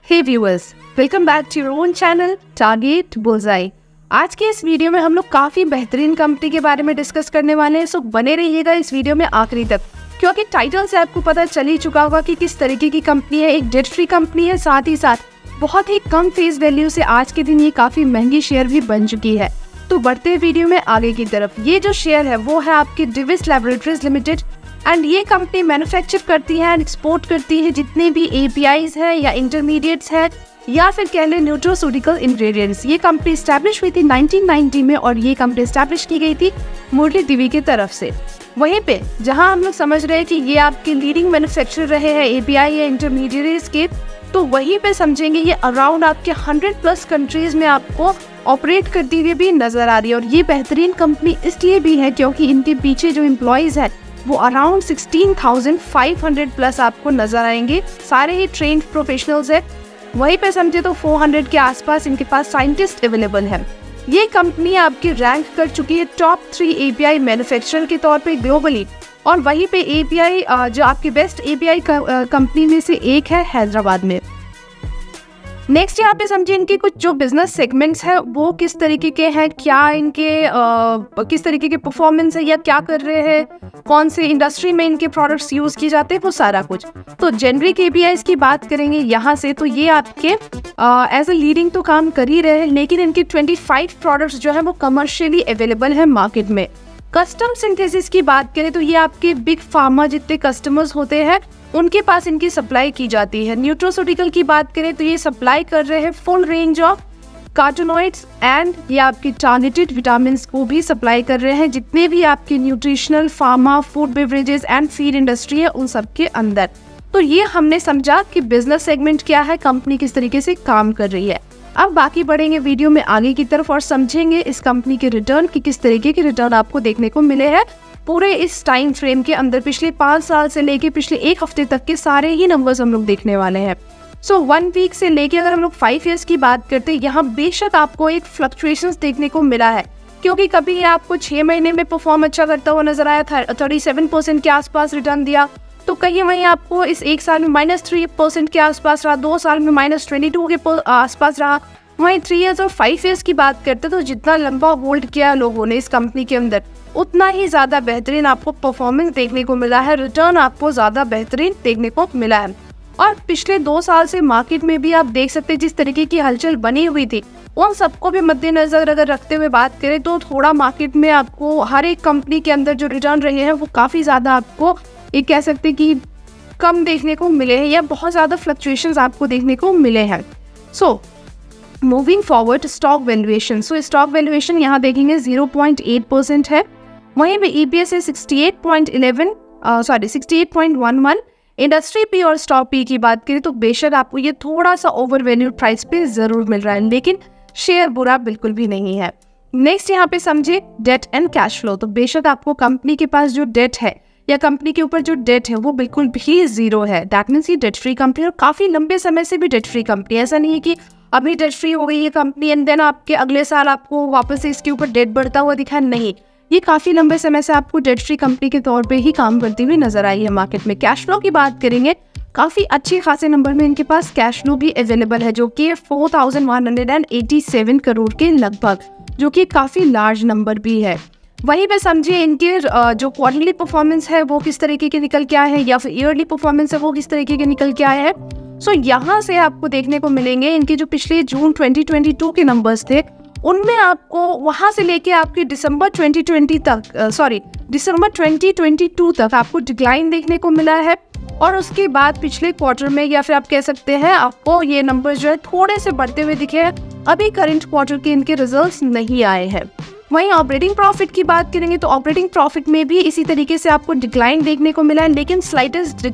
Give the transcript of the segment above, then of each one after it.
Hey viewers, welcome back to your own channel target bullseye. आज के इस video में हम लोग काफ़ी बेहतरीन कंपनी के बारे में डिस्कस करने वाले हैं। सो बने रहिएगा इस वीडियो में आखिरी तक, क्योंकि टाइटल से आपको पता चल ही चुका होगा कि किस तरीके की कंपनी है। एक डेट फ्री कंपनी है, साथ ही साथ बहुत ही कम फेस वैल्यू से आज के दिन ये काफ़ी महंगी शेयर भी बन चुकी है। तो बढ़ते वीडियो में आगे की तरफ, ये जो शेयर है वो है आपकी डिविस लैबोरेटरीज लिमिटेड एंड ये कंपनी मैन्युफैक्चर करती है एंड एक्सपोर्ट करती है जितने भी APIs है या इंटरमीडिएट्स है या फिर कह लें न्यूट्रोस्यूटिकल इंग्रेडिएंट्स। ये कंपनी स्टैब्लिश हुई थी 1990 में और ये कंपनी स्टैब्लिश की गई थी मुरली दिवी की तरफ से। वहीं पे जहां हम लोग समझ रहे हैं कि ये आपके लीडिंग मैन्युफैक्चरर रहे हैं API या इंटरमीडिएट्स के, तो वहीं पे समझेंगे ये अराउंड आपके 100+ कंट्रीज में आपको ऑपरेट करती हुई भी नजर आ रही है। और ये बेहतरीन कंपनी इसलिए भी है क्योंकि इनके पीछे जो एम्प्लॉयज़ है वो अराउंड 16,500+ आपको नजर आएंगे। सारे ही ट्रेन्ड प्रोफेशनल्स है। वहीं पे समझे तो 400 के आसपास इनके पास साइंटिस्ट अवेलेबल है। ये कंपनी आपकी रैंक कर चुकी है टॉप 3 API मैन्युफैक्चरर के तौर पे ग्लोबली। और वहीं पे API जो आपकी बेस्ट API कंपनी में से एक है हैदराबाद में। नेक्स्ट यहाँ पे समझिए इनके कुछ जो बिजनेस सेगमेंट्स है वो किस तरीके के हैं, क्या इनके किस तरीके के परफॉर्मेंस है या क्या कर रहे हैं, कौन से इंडस्ट्री में इनके प्रोडक्ट्स यूज किए जाते हैं, वो सारा कुछ। तो जेनरिक APIs की बात करेंगे यहाँ से, तो ये आपके एज ए लीडिंग तो काम कर ही रहे हैं, लेकिन इनके 25 प्रोडक्ट्स जो है वो कमर्शियली अवेलेबल है मार्केट में। कस्टम सिंथेसिस की बात करें तो ये आपके बिग फार्मा जितने कस्टमर्स होते हैं उनके पास इनकी सप्लाई की जाती है। न्यूट्रोस्यूटिकल की बात करें तो ये सप्लाई कर रहे हैं फुल रेंज ऑफ कार्टोनॉइड्स एंड ये आपकी टारगेटेड विटामिन्स को भी सप्लाई कर रहे हैं जितने भी आपके nutritional, pharma, food beverages and feed industry है उन सब के अंदर। तो ये हमने समझा कि बिजनेस सेगमेंट क्या है, कंपनी किस तरीके से काम कर रही है। अब बाकी बढ़ेंगे वीडियो में आगे की तरफ और समझेंगे इस कंपनी के रिटर्न की किस तरीके के रिटर्न आपको देखने को मिले हैं पूरे इस टाइम फ्रेम के अंदर। पिछले 5 साल से लेके पिछले 1 हफ्ते तक के सारे ही नंबर्स हम लोग देखने वाले हैं। सो 1 वीक से लेके अगर हम लोग 5 ईयर्स की बात करते हैं, यहाँ बेशक आपको एक फ्लक्चुएशंस देखने को मिला है, क्योंकि कभी आपको 6 महीने में परफॉर्म अच्छा करता हुआ नजर आया था, 37% के आसपास रिटर्न दिया, तो कहीं वहीं आपको इस 1 साल में -3% के आसपास रहा, 2 साल में -22 के आसपास रहा। वहीं 3 ईयर्स और 5 ईयर्स की बात करते तो जितना लंबा होल्ड किया लोगों ने इस कंपनी के अंदर उतना ही ज़्यादा बेहतरीन आपको परफॉर्मेंस देखने को मिला है, रिटर्न आपको ज़्यादा बेहतरीन देखने को मिला है। और पिछले 2 साल से मार्केट में भी आप देख सकते हैं जिस तरीके की हलचल बनी हुई थी उन सबको भी मद्देनजर अगर रखते हुए बात करें तो थोड़ा मार्केट में आपको हर एक कंपनी के अंदर जो रिटर्न रहे हैं वो काफ़ी ज़्यादा आपको एक कह सकते कि कम देखने को मिले हैं या बहुत ज़्यादा फ्लक्चुएशंस आपको देखने को मिले हैं। So moving forward, stock valuation. सो स्टॉक वैल्यूएशन यहाँ देखेंगे 0.8% है। वहीं पे EPS है 68.11 इंडस्ट्री पी और स्टॉक पी की बात करें तो बेशक आपको ये थोड़ा सा ओवर वैल्यूड प्राइस पे जरूर मिल रहा है, लेकिन शेयर बुरा बिल्कुल भी नहीं है। नेक्स्ट यहाँ पे समझे डेट एंड कैश फ्लो। तो बेशक आपको कंपनी के पास जो डेट है या कंपनी के ऊपर जो डेट है वो बिल्कुल भी जीरो है। दैट मीन्स ये डेट फ्री कंपनी और काफी लंबे समय से भी डेट फ्री कंपनी। ऐसा नहीं है कि अभी डेट फ्री हो गई ये कंपनी एंड देन आपके अगले साल आपको वापस से इसके ऊपर डेट बढ़ता हुआ दिखा, नहीं, ये काफ़ी लंबे समय से आपको डेट फ्री कंपनी के तौर पे ही काम करती हुई नजर आई है मार्केट में। कैश फ्लो की बात करेंगे, काफ़ी अच्छे खासे नंबर में इनके पास कैश फ्लो भी अवेलेबल है जो कि 4,187 करोड़ के लगभग, जो कि काफ़ी लार्ज नंबर भी है। वहीं पे समझिए इनके जो क्वार्टरली परफॉर्मेंस है वो किस तरीके के निकल के आए हैं या फिर ईयरली परफॉर्मेंस है वो किस तरीके के निकल के आए हैं। सो यहाँ से आपको देखने को मिलेंगे इनके जो पिछले जून 2022 के नंबर्स थे उनमें आपको वहाँ से लेके आपके दिसंबर 2022 तक आपको डिक्लाइन देखने को मिला है। और उसके बाद पिछले क्वार्टर में या फिर आप कह सकते हैं आपको ये नंबर जो है थोड़े से बढ़ते हुए दिखे हैं। अभी करंट क्वार्टर के इनके रिजल्ट्स नहीं आए हैं। वहीं ऑपरेटिंग प्रॉफिट की बात करेंगे तो ऑपरेटिंग प्रॉफिट में भी इसी तरीके से आपको डिक्लाइन देखने को मिला है, लेकिन स्लाइटेस्ट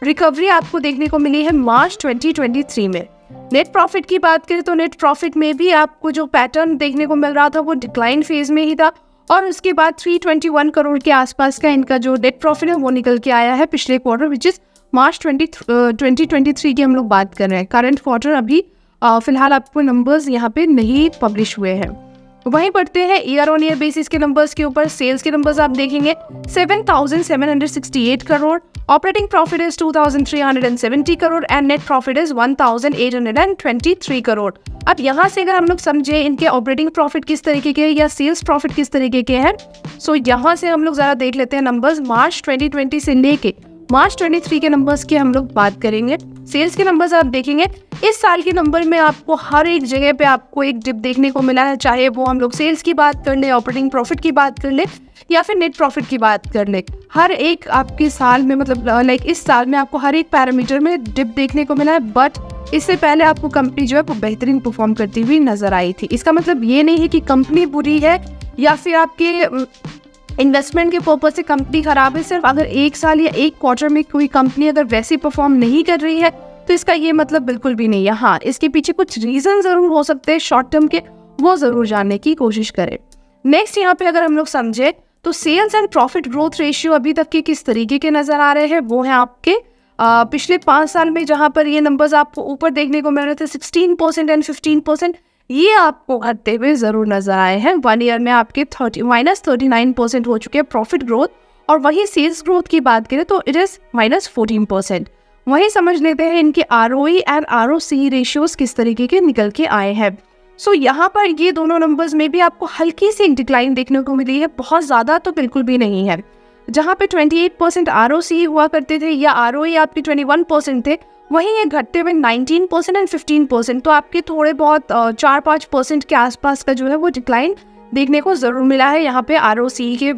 रिकवरी आपको देखने को मिली है मार्च 2023 में। नेट प्रॉफिट की बात करें तो नेट प्रॉफिट में भी आपको जो पैटर्न देखने को मिल रहा था वो डिक्लाइन फेज में ही था और उसके बाद 321 करोड़ के आसपास का इनका जो नेट प्रॉफिट है वो निकल के आया है पिछले क्वार्टर, विच इज मार्च 2023 की हम लोग बात कर रहे हैं। करंट क्वार्टर अभी फिलहाल आपको नंबर्स यहाँ पे नहीं पब्लिश हुए हैं। वहीं बढ़ते हैं ईयर ऑन ईयर बेसिस के नंबर्स के ऊपर। सेल्स के नंबर्स आप देखेंगे 7,768 crore, operating profit is 2,370 crore and net profit is 1,823 crore. अब यहाँ से अगर हम लोग समझे इनके ऑपरेटिंग प्रॉफिट किस तरीके के या सेल्स प्रॉफिट किस तरीके के हैं, सो यहाँ से हम लोग जरा देख लेते हैं नंबर्स मार्च 2020 से लेके मार्च 23 के नंबर्स की हम लोग बात करेंगे। सेल्स के नंबर्स आप देखेंगे इस साल के नंबर में आपको हर एक जगह पे आपको एक डिप देखने को मिला है, चाहे वो हम लोग सेल्स की बात कर ले, ऑपरेटिंग प्रॉफिट की बात कर ले या फिर नेट प्रॉफिट की बात कर ले। हर एक आपके साल में मतलब लाइक इस साल में आपको हर एक पैरामीटर में डिप देखने को मिला है, बट इससे पहले आपको कंपनी जो है वो बेहतरीन परफॉर्म करती हुई नजर आई थी। इसका मतलब ये नहीं है कि कंपनी बुरी है या फिर आपके इन्वेस्टमेंट के पर्पज से कंपनी खराब है। सिर्फ अगर एक साल या एक क्वार्टर में कोई कंपनी अगर वैसी परफॉर्म नहीं कर रही है तो इसका ये मतलब बिल्कुल भी नहीं है। हाँ, इसके पीछे कुछ रीजन जरूर हो सकते हैं शॉर्ट टर्म के, वो जरूर जानने की कोशिश करें। नेक्स्ट यहाँ पे अगर हम लोग समझे तो sales and profit growth ratio अभी तक के किस तरीके के नजर आ रहे हैं, वो है आपके पिछले 5 साल में, जहाँ पर ये नंबर्स आपको ऊपर देखने को मिल रहे थे 16% एंड 15%, ये आपको घटते हुए जरूर नजर आए हैं। 1 ईयर में आपके -39% हो चुके हैं प्रॉफिट ग्रोथ, और वही सेल्स ग्रोथ की बात करें तो इट इज -14%। वही समझ लेते हैं इनके ROE एंड ROCE रेशियोज किस तरीके के निकल के आए हैं। सो यहाँ पर ये दोनों नंबर्स में भी आपको हल्की सी डिक्लाइन देखने को मिली है, बहुत ज़्यादा तो बिल्कुल भी नहीं है। जहाँ पे 28% ROCE हुआ करते थे या ROE आपके 21% थे, वहीं ये घटते हुए 19% एंड 15%, तो आपके थोड़े बहुत 4-5% के आसपास का जो है वो डिक्लाइन देखने को ज़रूर मिला है। यहाँ पे ROCE के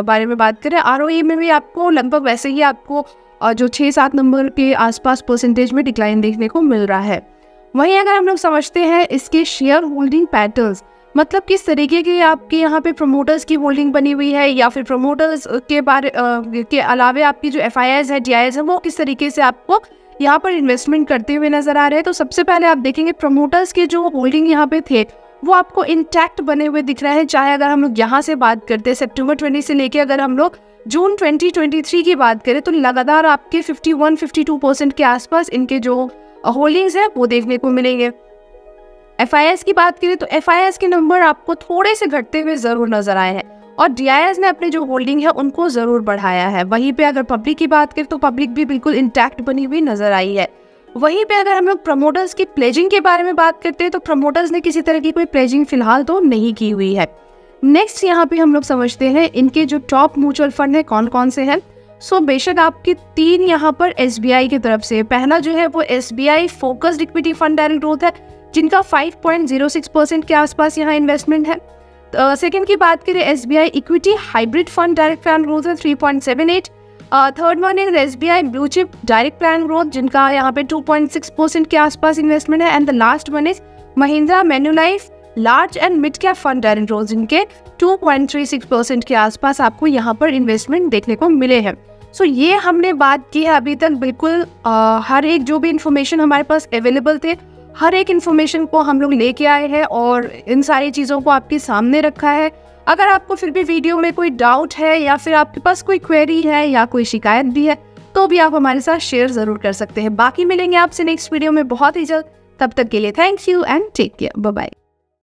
बारे में बात करें, ROE में भी आपको लगभग वैसे ही आपको जो 6-7 नंबर के आसपास परसेंटेज में डिक्लाइन देखने को मिल रहा है। वहीं अगर हम लोग समझते हैं इसके शेयर होल्डिंग पैटर्न्स, मतलब किस तरीके के आपके यहाँ पे प्रमोटर्स की होल्डिंग बनी हुई है या फिर प्रमोटर्स के बारे के अलावा आपकी जो FIIs है, DIIs है, वो किस तरीके से आपको यहाँ पर इन्वेस्टमेंट करते हुए नजर आ रहे हैं। तो सबसे पहले आप देखेंगे प्रमोटर्स के जो होल्डिंग यहाँ पे थे वो आपको इंटैक्ट बने हुए दिख रहे हैं। चाहे अगर हम लोग यहाँ से बात करते हैं सितंबर 20 से लेके अगर हम लोग जून 2023 की बात करें तो लगातार आपके 51-52% के आसपास इनके जो होल्डिंग्स है वो देखने को मिलेंगे। FIIs की बात करें तो FIIs के नंबर आपको थोड़े से घटते हुए जरूर नजर आए हैं, और DIIs ने अपने जो होल्डिंग है उनको जरूर बढ़ाया है। वहीं पे अगर पब्लिक की बात करें तो पब्लिक भी बिल्कुल इंटैक्ट बनी हुई नजर आई है। वहीं पे अगर हम लोग प्रमोटर्स की प्लेजिंग के बारे में बात करते हैं तो प्रमोटर्स ने किसी तरह की कोई प्लेजिंग फिलहाल तो नहीं की हुई है। नेक्स्ट यहाँ पे हम लोग समझते हैं इनके जो टॉप म्यूचुअल फंड है कौन कौन से हैं। सो बेशक आपके 3 यहाँ पर SBI की तरफ से, पहला जो है वो SBI focused equity fund direct growth है जिनका 5.06% के आसपास यहाँ इन्वेस्टमेंट है। सेकंड की बात करें SBI equity hybrid fund direct plan growth है 3.78। Third one is SBI blue chip direct plan growth जिनका यहाँ पे 2.6% के आसपास इन्वेस्टमेंट है। And the last one is Mahindra Manulife large and mid cap fund direct growth जिनके 2.36% के आसपास आपको यहाँ पर इन्वेस्टमेंट देखने को मिले हैं। सो ये हमने बात की है अभी तक बिल्कुल हर एक जो भी इंफॉर्मेशन हमारे पास अवेलेबल थे, हर एक इन्फॉर्मेशन को हम लोग लेके आए हैं और इन सारी चीज़ों को आपके सामने रखा है। अगर आपको फिर भी वीडियो में कोई डाउट है या फिर आपके पास कोई क्वेरी है या कोई शिकायत भी है तो भी आप हमारे साथ शेयर ज़रूर कर सकते हैं। बाकी मिलेंगे आपसे नेक्स्ट वीडियो में बहुत ही जल्द, तब तक के लिए thank you and take care, bye bye.